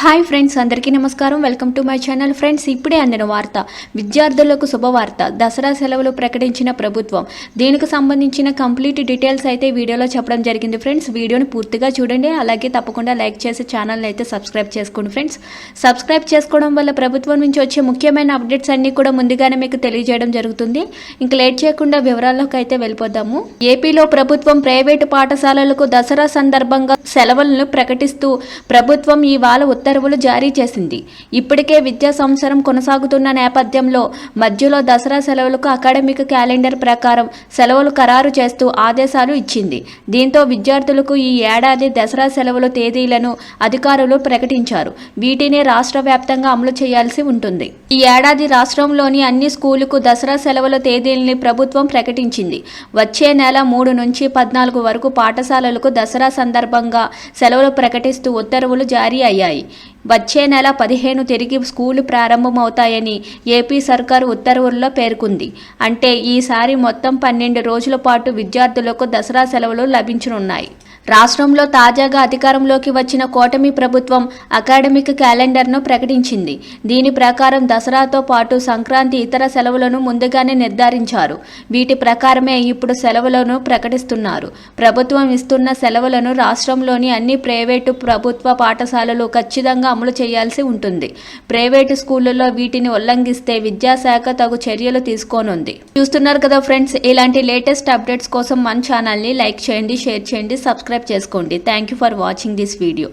Hi friends, అందరికీ నమస్కారం. Welcome to my channel. Friends, ఇప్పుడే అందిన వార్త, విద్యార్థులకు శుభవార్త. దసరా సెలవులు ప్రకటించిన ప్రభుత్వం. దీనికి సంబంధించిన కంప్లీట్ డీటెయిల్స్ అయితే వీడియోలో చెప్పడం జరిగింది. ఫ్రెండ్స్, వీడియోని పూర్తిగా చూడండి. అలాగే తప్పకుండా లైక్ చేసి ఛానల్ అయితే సబ్స్క్రైబ్ చేసుకోండి. ఫ్రెండ్స్, సబ్స్క్రైబ్ చేసుకోవడం వల్ల ప్రభుత్వం నుంచి వచ్చే ముఖ్యమైన అప్డేట్స్ అన్ని కూడా ముందుగానే మీకు తెలియజేయడం జరుగుతుంది. ఇంక లేట్ చేయకుండా వివరాల్లోకి అయితే వెళ్ళిపోదాము. ఏపీలో ప్రభుత్వం ప్రైవేటు పాఠశాలలకు దసరా సందర్భంగా సెలవులను ప్రకటిస్తూ ప్రభుత్వం ఇవాళ ఉత్తర్వులు జారీ చేసింది. ఇప్పటికే విద్యా సంవత్సరం కొనసాగుతున్న నేపథ్యంలో మధ్యలో దసరా సెలవులకు అకాడమిక్ క్యాలెండర్ ప్రకారం సెలవులు ఖరారు చేస్తూ ఆదేశాలు ఇచ్చింది. దీంతో విద్యార్థులకు ఈ ఏడాది దసరా సెలవుల తేదీలను అధికారులు ప్రకటించారు. వీటిని రాష్ట్ర వ్యాప్తంగా అమలు చేయాల్సి ఉంటుంది. ఈ ఏడాది రాష్ట్రంలోని అన్ని స్కూలుకు దసరా సెలవుల తేదీలని ప్రభుత్వం ప్రకటించింది. వచ్చే నెల 3 నుంచి 14 వరకు పాఠశాలలకు దసరా సందర్భంగా సెలవులు ప్రకటిస్తూ ఉత్తర్వులు జారీ అయ్యాయి. వచ్చే నెల 15 తిరిగి స్కూలు ప్రారంభమవుతాయని ఏపీ సర్కారు ఉత్తర్వుల్లో పేర్కొంది. అంటే ఈసారి మొత్తం 12 రోజుల పాటు విద్యార్థులకు దసరా సెలవులు లభించనున్నాయి. రాష్ట్రంలో తాజాగా అధికారంలోకి వచ్చిన కూటమి ప్రభుత్వం అకాడమిక్ క్యాలెండర్ను ప్రకటించింది. దీని ప్రకారం దసరాతో పాటు సంక్రాంతి, ఇతర సెలవులను ముందుగానే నిర్ధారించారు. వీటి ప్రకారమే ఇప్పుడు సెలవులను ప్రకటిస్తున్నారు. ప్రభుత్వం ఇస్తున్న సెలవులను రాష్ట్రంలోని అన్ని ప్రైవేటు, ప్రభుత్వ పాఠశాలలు ఖచ్చితంగా అమలు చేయాల్సి ఉంటుంది. ప్రైవేటు స్కూళ్లలో వీటిని ఉల్లంఘిస్తే విద్యాశాఖ తగు చర్యలు తీసుకోనుంది. చూస్తున్నారు కదా ఫ్రెండ్స్, ఇలాంటి లేటెస్ట్ అప్డేట్స్ కోసం మన ఛానల్ని లైక్ చేయండి, షేర్ చేయండి, సబ్స్క్రైబ్ చేసుకోండి. Thank you for watching this video.